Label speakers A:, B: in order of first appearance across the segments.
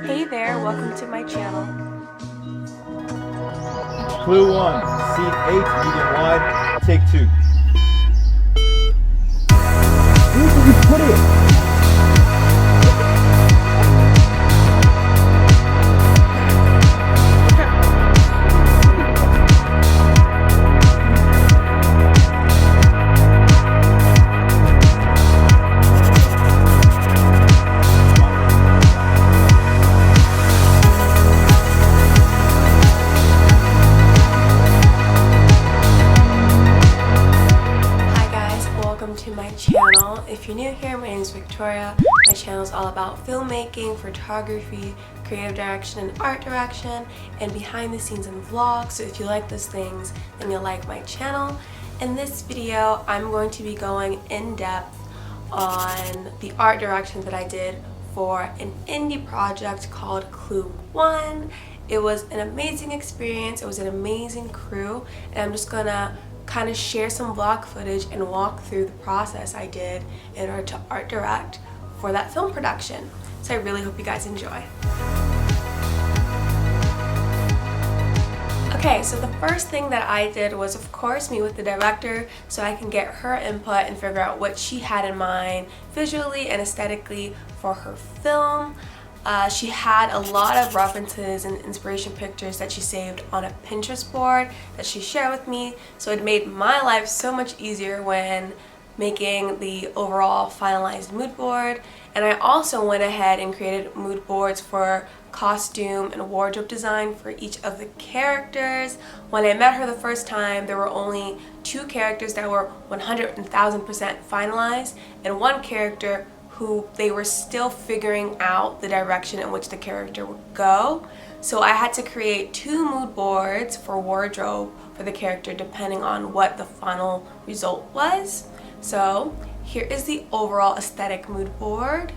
A: Hey there, welcome to my channel.
B: Clue 1, scene 8, medium wide, take 2. Where did you put it?
A: If you're new here, my name is Victoria. My channel is all about filmmaking, photography, creative direction, and art direction, and behind the scenes and vlogs. So if you like those things, then you'll like my channel. In this video, I'm going to be going in depth on the art direction that I did for an indie project called Clue 1. It was an amazing experience. It was an amazing crew, and I'm just gonna kind of share some vlog footage and walk through the process I did in order to art direct for that film production. So I really hope you guys enjoy. Okay, so the first thing that I did was, of course, meet with the director so I can get her input and figure out what she had in mind visually and aesthetically for her film. She had a lot of references and inspiration pictures that she saved on a Pinterest board that she shared with me, so it made my life so much easier when making the overall finalized mood board. And I also went ahead and created mood boards for costume and wardrobe design for each of the characters. When I met her the first time, there were only 2 characters that were 110,000% finalized, and 1 character who they were still figuring out the direction in which the character would go. So I had to create 2 mood boards for wardrobe for the character depending on what the final result was. So here is the overall aesthetic mood board.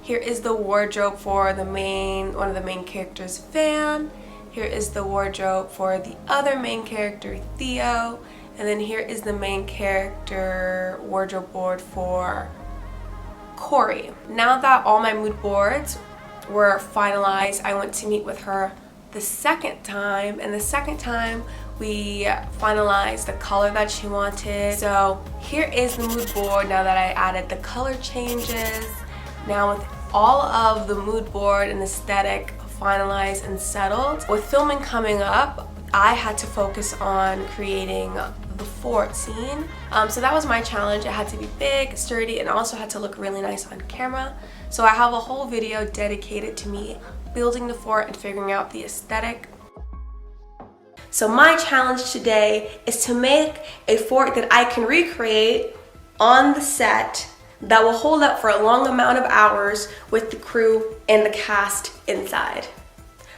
A: Here is the wardrobe for the one of the main characters, Van. Here is the wardrobe for the other main character, Theo. And then here is the main character wardrobe board for Corey. Now that all my mood boards were finalized, I went to meet with her the second time, and the second time we finalized the color that she wanted. So here is the mood board now that I added the color changes. Now with all of the mood board and aesthetic finalized and settled, with filming coming up, I had to focus on creating the fort scene. So that was my challenge. It had to be big, sturdy, and also had to look really nice on camera. So I have a whole video dedicated to me building the fort and figuring out the aesthetic. So my challenge today is to make a fort that I can recreate on the set that will hold up for a long amount of hours with the crew and the cast inside.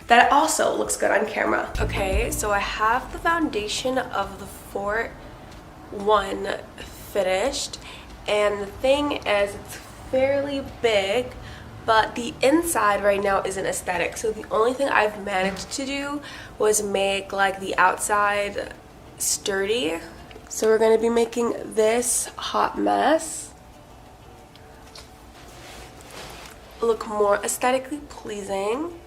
A: That also looks good on camera. Okay, so I have the foundation of the Fort 1 finished, and the thing is, it's fairly big, but the inside right now isn't aesthetic. So the only thing I've managed to do was make like the outside sturdy. So we're gonna be making this hot mess look more aesthetically pleasing.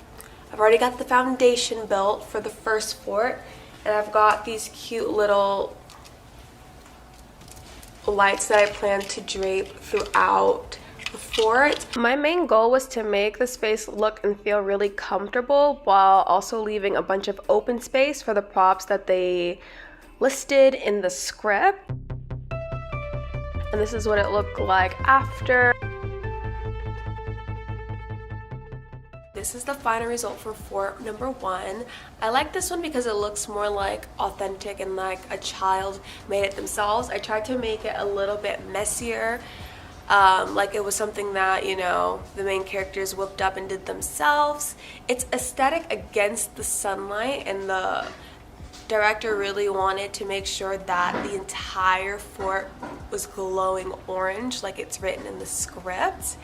A: I've already got the foundation built for the first fort, and I've got these cute little lights that I plan to drape throughout the fort. My main goal was to make the space look and feel really comfortable while also leaving a bunch of open space for the props that they listed in the script. And this is what it looked like after. This is the final result for fort number 1. I like this one because it looks more like authentic and like a child made it themselves. I tried to make it a little bit messier, like it was something that, you know, the main characters whipped up and did themselves. It's aesthetic against the sunlight, and the director really wanted to make sure that the entire fort was glowing orange like it's written in the script.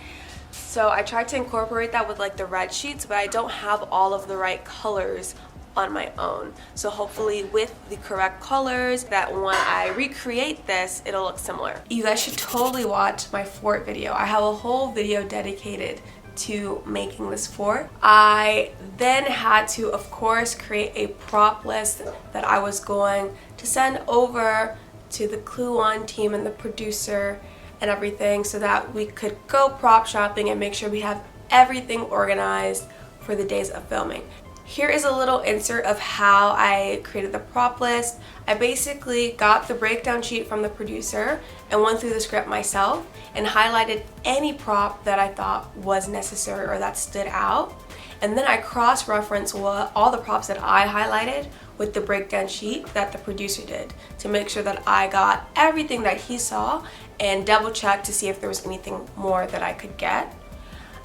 A: So I tried to incorporate that with like the red sheets, but I don't have all of the right colors on my own. So hopefully with the correct colors, that when I recreate this, it'll look similar. You guys should totally watch my fort video. I have a whole video dedicated to making this fort. I then had to, of course, create a prop list that I was going to send over to the Clue One team and the producer and everything so that we could go prop shopping and make sure we have everything organized for the days of filming. Here is a little insert of how I created the prop list. I basically got the breakdown sheet from the producer and went through the script myself and highlighted any prop that I thought was necessary or that stood out. And then I cross-referenced all the props that I highlighted with the breakdown sheet that the producer did to make sure that I got everything that he saw and double-checked to see if there was anything more that I could get.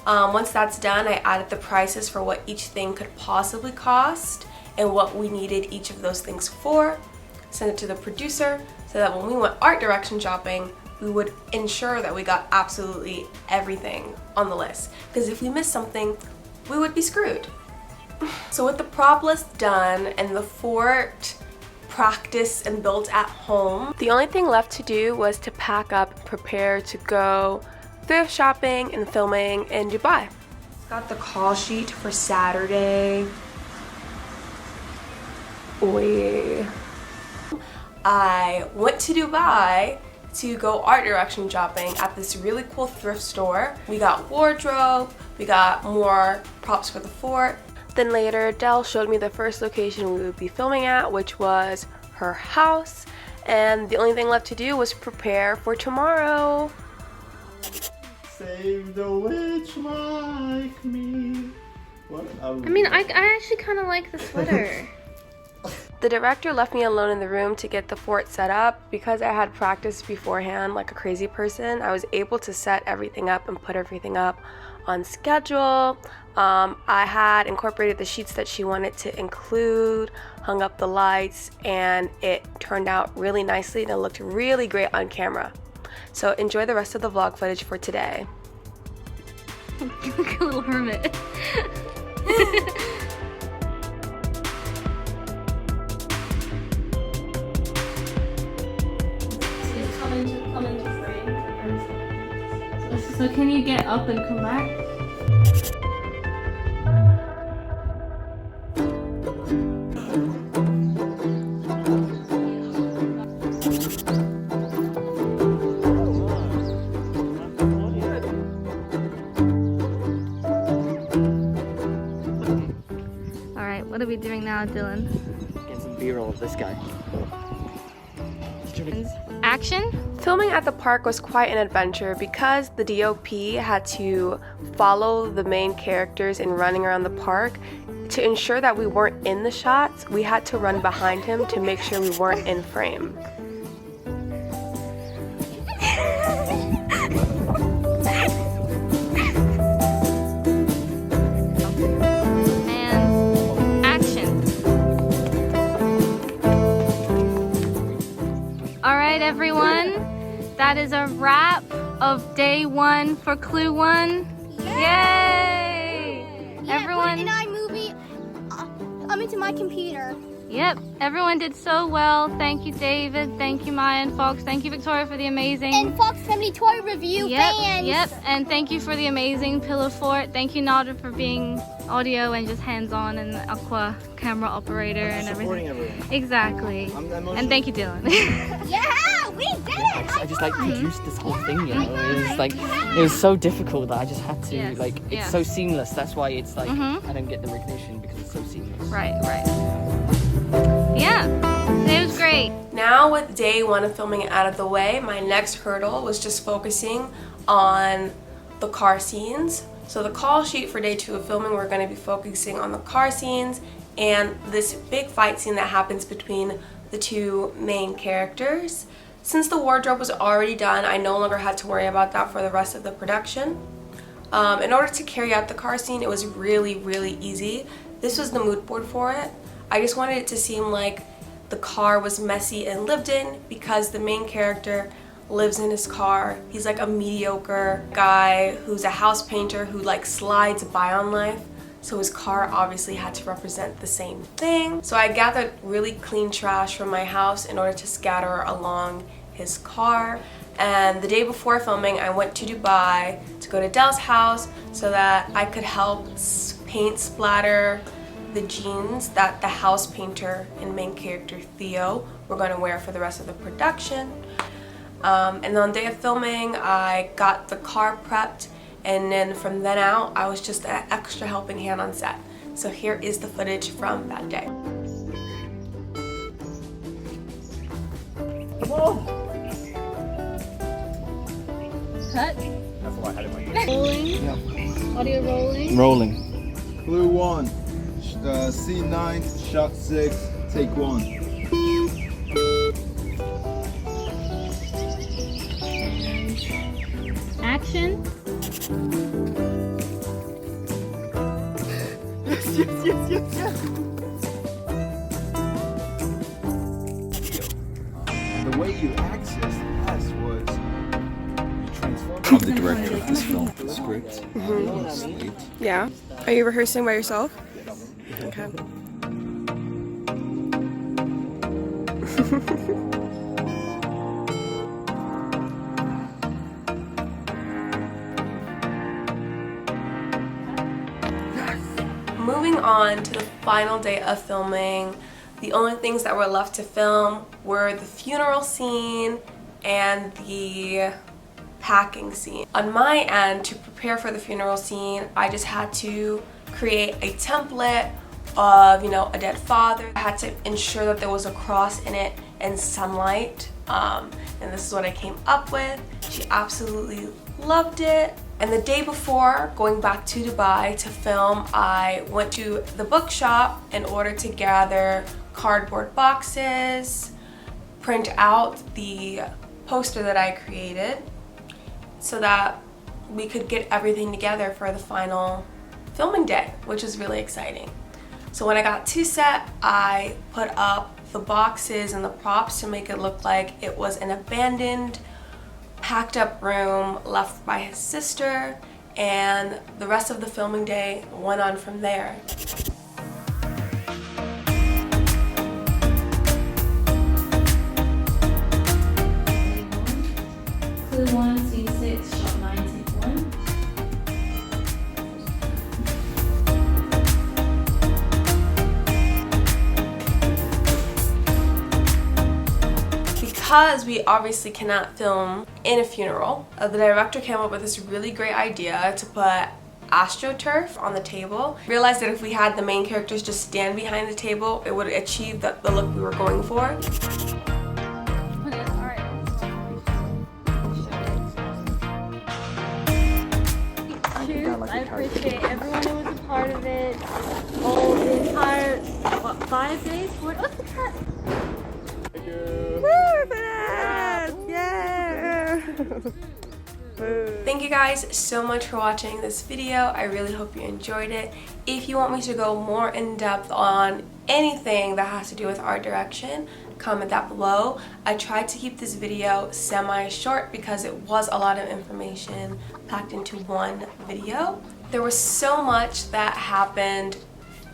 A: Once that's done, I added the prices for what each thing could possibly cost and what we needed each of those things for. Sent it to the producer so that when we went art direction shopping, we would ensure that we got absolutely everything on the list. Because if we missed something, we would be screwed. So with the prop list done and the fort practiced and built at home, the only thing left to do was to pack up and prepare to go thrift shopping and filming in Dubai. Got the call sheet for Saturday. I went to Dubai to go art direction shopping at this really cool thrift store. We got wardrobe, we got more props for the fort. Then later, Del showed me the first location we would be filming at, which was her house. And the only thing left to do was prepare for tomorrow.
B: Save the witch like me. What?
C: I mean, I actually kind of like the sweater.
A: The director left me alone in the room to get the fort set up. Because I had practiced beforehand like a crazy person, I was able to set everything up and put everything up on schedule. I had incorporated the sheets that she wanted to include, hung up the lights, and it turned out really nicely and it looked really great on camera. So enjoy the rest of the vlog footage for today.
C: You look a little hermit. Come into frame. So can you get up and come back? What are we doing now, Dylan?
D: Get some B-roll of this guy.
C: Action?
A: Filming at the park was quite an adventure because the DOP had to follow the main characters in running around the park. To ensure that we weren't in the shots, we had to run behind him to make sure we weren't in frame.
C: Alright everyone, that is a wrap of day one for Clue One. Yay!
E: Yeah,
C: Everyone
E: in iMovie, I'm into my computer.
C: Yep, everyone did so well. Thank you David, thank you Maya and Fox, thank you Victoria for the amazing
E: And Fox Family Toy Review fans.
C: Yep, and thank you for the amazing pillow fort. Thank you Nadir for being audio and just hands-on and the aqua camera operator and everything.
D: Everyone.
C: Exactly. And thank you Dylan.
E: Yeah, we did it!
D: I just like produced this whole thing, you know. It was like, it was so difficult that I just had to,
C: Yes,
D: like, it's
C: yes.
D: so seamless. That's why it's like, I don't get the recognition because it's so seamless.
C: Right. Yeah, it was great.
A: Now with day one of filming out of the way, my next hurdle was just focusing on the car scenes. So the call sheet for day two of filming, we're going to be focusing on the car scenes and this big fight scene that happens between the two main characters. Since the wardrobe was already done, I no longer had to worry about that for the rest of the production. In order to carry out the car scene, it was really, really easy. This was the mood board for it. I just wanted it to seem like the car was messy and lived in because the main character lives in his car. He's like a mediocre guy who's a house painter who like slides by on life. So his car obviously had to represent the same thing. So I gathered really clean trash from my house in order to scatter along his car. And the day before filming, I went to Dubai to go to Del's house so that I could help paint splatter the jeans that the house painter and main character Theo were going to wear for the rest of the production. And on the day of filming, I got the car prepped, and then from then out, I was just an extra helping hand on set. So here is the footage from that day.
C: Cut.
B: That's what I had in my ear.
C: Rolling.
B: Yeah.
C: Audio rolling.
B: Rolling. Clue 1. C9, shot 6, take 1.
C: Action.
B: Yes. The way you accessed S was you transformed. I'm the director of this film. The script. Slate.
A: Yeah. Are you rehearsing by yourself? Okay. Moving on to the final day of filming, the only things that were left to film were the funeral scene and the packing scene. On my end, to prepare for the funeral scene, I just had to create a template of, a dead father. I had to ensure that there was a cross in it and sunlight, and this is what I came up with. She absolutely loved it. And the day before going back to Dubai to film, I went to the bookshop in order to gather cardboard boxes, print out the poster that I created so that we could get everything together for the final filming day, which is really exciting. So when I got to set, I put up the boxes and the props to make it look like it was an abandoned, packed up room left by his sister, and the rest of the filming day went on from there.
C: Clue 1, scene 6, shot 9, take 1.
A: Because we obviously cannot film in a funeral, the director came up with this really great idea to put AstroTurf on the table. Realized that if we had the main characters just stand behind the table, it would achieve the look we were going for.
C: I appreciate everyone who was a part of it. All the entire, 5 days? What's the cut?
B: Thank you.
A: Thank you guys so much for watching this video. I really hope you enjoyed it. If you want me to go more in depth on anything that has to do with art direction, comment that below. I tried to keep this video semi-short because it was a lot of information packed into one video. There was so much that happened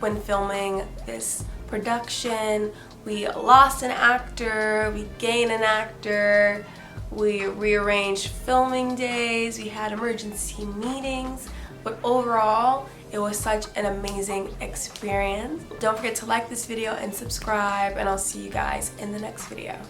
A: when filming this production. We lost an actor, we gained an actor, we rearranged filming days, we had emergency meetings, but overall, it was such an amazing experience. Don't forget to like this video and subscribe, and I'll see you guys in the next video.